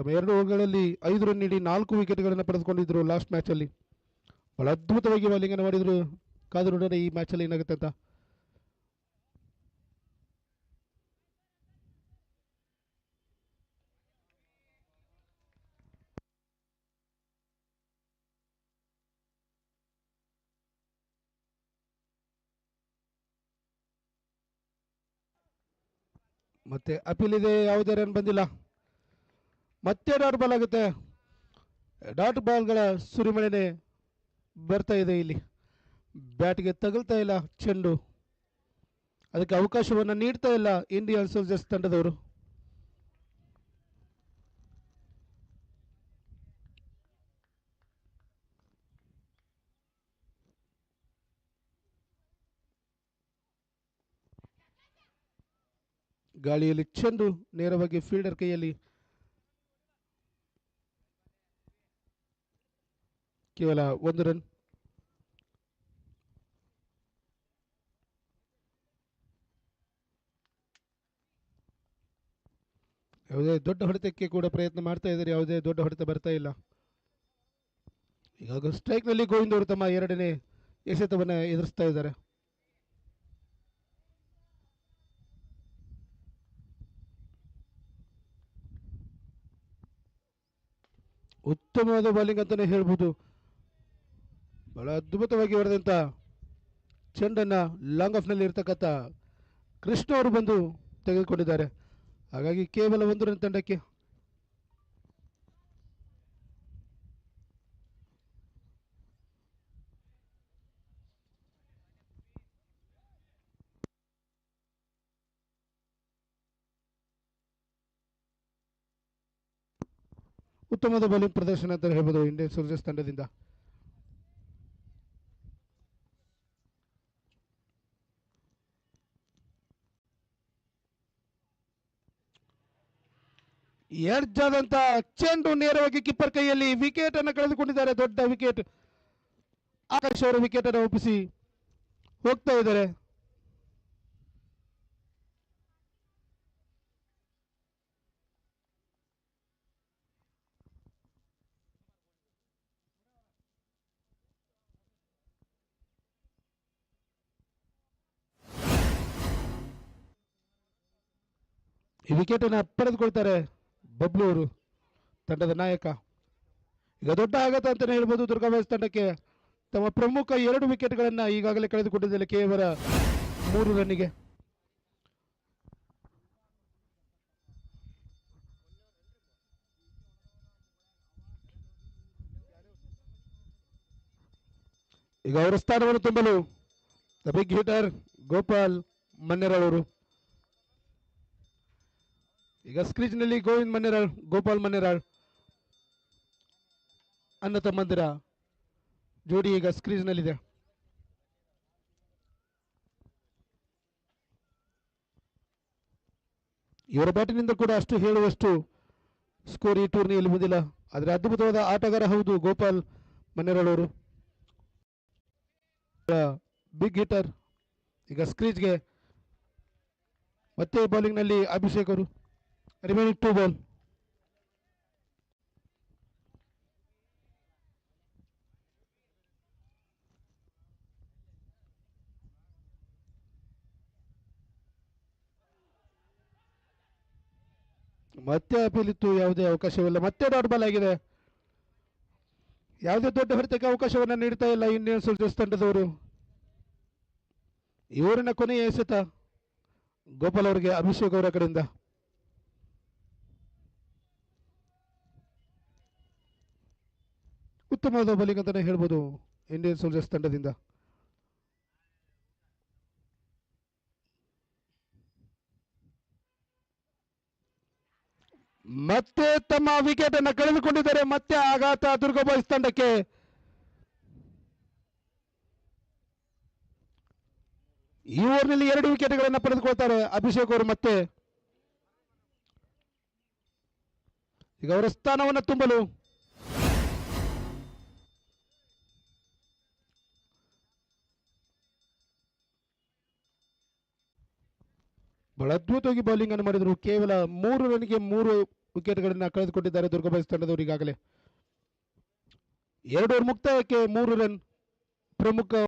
ತಮ್ಮ 2 ಓವರ್ಗಳಲ್ಲಿ 5 ರನ್ ನೀಡಿ 4 ವಿಕೆಟ್ಗಳನ್ನು ಪಡೆದುಕೊಂಡಿದ್ದರು ಲಾಸ್ಟ್ ಮ್ಯಾಚಲ್ಲಿ. ಬಹಳ ಅದ್ಭುತವಾಗಿ ಬೌಲಿಂಗ್ ಅನ್ನು ಮಾಡಿದ್ರು. ಕಾದು ನೋಡೋಣ ಈ ಮ್ಯಾಚಲ್ಲಿ ಏನಾಗುತ್ತೆ ಅಂತ. ಮತ್ತೆ ಅಪೀಲ್ ಇದೆ, ಯಾವುದೇ ರನ್ ಬಂದಿಲ್ಲ. ಮತ್ತೆ ಡಾಟ್ ಬಾಲ್ ಆಗುತ್ತೆ. ಡಾಟ್ ಬಾಲ್ಗಳ ಸುರಿಮಳೆನೆ ಬರ್ತಾ ಇದೆ. ಇಲ್ಲಿ ಬ್ಯಾಟ್ಗೆ ತಗಲ್ತಾ ಇಲ್ಲ ಚೆಂಡು, ಅದಕ್ಕೆ ಅವಕಾಶವನ್ನು ನೀಡ್ತಾ ಇಲ್ಲ ಇಂಡಿಯನ್ ಸೋಲ್ಜರ್ಸ್ ತಂಡದವರು. ಗಾಳಿಯಲ್ಲಿ ಚೆಂಡು ನೇರವಾಗಿ ಫೀಲ್ಡರ್ ಕೈಯಲ್ಲಿ. ಕೇವಲ 1 ರನ್. ಯಾವುದೇ ದೊಡ್ಡ ಹೊಡೆತಕ್ಕೆ ಕೂಡ ಪ್ರಯತ್ನ ಮಾಡ್ತಾ ಇದ್ದಾರೆ, ಯಾವುದೇ ದೊಡ್ಡ ಹೊಡೆತ ಬರ್ತಾ ಇಲ್ಲ. ಈಗ ಸ್ಟ್ರೈಕ್ನಲ್ಲಿ ಗೋವಿಂದ್ ಅವರು ತಮ್ಮ 2ನೇ ಎಸೆತವನ್ನು ಎದುರಿಸ್ತಾ ಇದ್ದಾರೆ. ಉತ್ತಮವಾದ ಬೌಲಿಂಗ್ ಅಂತಾನೆ ಹೇಳ್ಬೋದು. ಬಹಳ ಅದ್ಭುತವಾಗಿ ಹೊಡೆದಂತ ಚೆಂಡನ್ನ ಲಾಂಗ್ ಆಫ್ ನಲ್ಲಿ ಇರ್ತಕ್ಕಂಥ ಕೃಷ್ಣ ಅವರು ಬಂದು ತೆಗೆದುಕೊಂಡಿದ್ದಾರೆ. ಹಾಗಾಗಿ ಕೇವಲ 1 ರನ್ ತಂಡಕ್ಕೆ. ಉತ್ತಮವಾದ ಬೌಲಿಂಗ್ ಪ್ರದರ್ಶನ ಅಂತ ಹೇಳ್ಬೋದು ಇಂಡಿಯನ್ ಸೋಲ್ಜರ್ಸ್ ತಂಡದಿಂದ. ಎಡ್ಜಾದಂತ ಚೆಂಡು ನೇರವಾಗಿ ಕಿಪ್ಪರ್ ಕೈಯಲ್ಲಿ. ವಿಕೆಟ್ ಅನ್ನು ಕಳೆದುಕೊಂಡಿದ್ದಾರೆ, ದೊಡ್ಡ ವಿಕೆಟ್. ಆಕಾಶ್ ಅವರು ವಿಕೆಟ್ ಅನ್ನು ಒಪ್ಪಿಸಿ ಹೋಗ್ತಾ ಇದ್ದಾರೆ. ಈ ವಿಕೆಟ್ ಅನ್ನು ಪಡೆದುಕೊಳ್ತಾರೆ ಬಬ್ಲು ಅವರು, ತಂಡದ ನಾಯಕ. ಈಗ ದೊಡ್ಡ ಆಘಾತ ಅಂತಾನೆ ಹೇಳ್ಬೋದು ದುರ್ಗಾಬಾಯ್ಸ್ ತಂಡಕ್ಕೆ. ತಮ್ಮ ಪ್ರಮುಖ 2 ವಿಕೆಟ್ಗಳನ್ನು ಈಗಾಗಲೇ ಕಳೆದುಕೊಂಡಿದ್ದಾರೆ ಕೇವಲ 3 ರನ್ನಿಗೆ. ಈಗ ಅವರ ಸ್ಥಾನವನ್ನು ತುಂಬಲು the big hitter Gopal Manneral ಅವರು. ಈಗ ಸ್ಕ್ರೀಜ್ನಲ್ಲಿ ಗೋವಿಂದ್ ಮನ್ನೆರಾಳ್, ಗೋಪಾಲ್ ಮನ್ನೆರಾಳ್ ಅಣ್ಣ ತಮ್ಮಂದಿರ ಜೋಡಿ ಈಗ ಸ್ಕ್ರೀಜ್ನಲ್ಲಿದೆ. ಇವರ ಬ್ಯಾಟಿನಿಂದ ಕೂಡ ಅಷ್ಟು ಹೇಳುವಷ್ಟು ಸ್ಕೋರ್ ಈ ಟೂರ್ನಿಯಲ್ಲಿ ಬಂದಿಲ್ಲ. ಆದರೆ ಅದ್ಭುತವಾದ ಆಟಗಾರ ಹೌದು ಗೋಪಾಲ್ ಮನ್ನೆರಾಳ್ ಅವರು. Big hitter. ಈಗ ಸ್ಕ್ರೀಜ್ಗೆ ಮತ್ತೆ ಬೌಲಿಂಗ್ನಲ್ಲಿ ಅಭಿಷೇಕ್ ಅವರು. Remaining 2 ball. ಮತ್ತೆ ಅಪೀಲ್ ಇತ್ತು, ಯಾವುದೇ ಅವಕಾಶವಿಲ್ಲ. ಮತ್ತೆ ಡಾಟ್ ಬಾಲ್ ಆಗಿದೆ. ಯಾವುದೇ ದೊಡ್ಡ ಹೊಡೆತಕ್ಕೆ ಅವಕಾಶವನ್ನು ನೀಡ್ತಾ ಇಲ್ಲ ಇಂಡಿಯನ್ ಸೋಲ್ಜರ್ಸ್ ತಂಡದವರು. ಇವರಿನ ಕೊನೆಯ ಎಸೆತ ಗೋಪಾಲ್ ಅವರಿಗೆ ಅಭಿಷೇಕ್ ಅವರ ಕಡೆಯಿಂದ. ಉತ್ತಮವಾದ ಬೌಲಿಂಗ್ ಅಂತಾನೆ ಹೇಳ್ಬೋದು ಇಂಡಿಯನ್ ಸೋಲ್ಜರ್ಸ್ ತಂಡದಿಂದ. ಮತ್ತೆ ತಮ್ಮ ವಿಕೆಟ್ ಅನ್ನು ಕಳೆದುಕೊಂಡಿದ್ದಾರೆ. ಮತ್ತೆ ಆಘಾತ ದುರ್ಗಾ ಬಾಯ್ಸ್ ತಂಡಕ್ಕೆ. ಈ ಓವರ್ನಲ್ಲಿ 2 ವಿಕೆಟ್ಗಳನ್ನು ಪಡೆದುಕೊಳ್ತಾರೆ ಅಭಿಷೇಕ್ ಅವರು. ಮತ್ತೆ ಈಗ ಅವರ ಸ್ಥಾನವನ್ನು ತುಂಬಲು ಬಹಳ ಅದ್ಭುತವಾಗಿ ಬೌಲಿಂಗ್ ಅನ್ನು ಮಾಡಿದರು. ಕೇವಲ 3 ರನ್ಗೆ 3 ವಿಕೆಟ್ಗಳನ್ನು ಕಳೆದುಕೊಂಡಿದ್ದಾರೆ ದುರ್ಗ ಬಾಯ್ಸ್ ತಂಡದವರು ಈಗಾಗಲೇ. 2 ಓವರ್ ಮುಕ್ತಾಯಕ್ಕೆ 3 ರನ್ ಪ್ರಮುಖ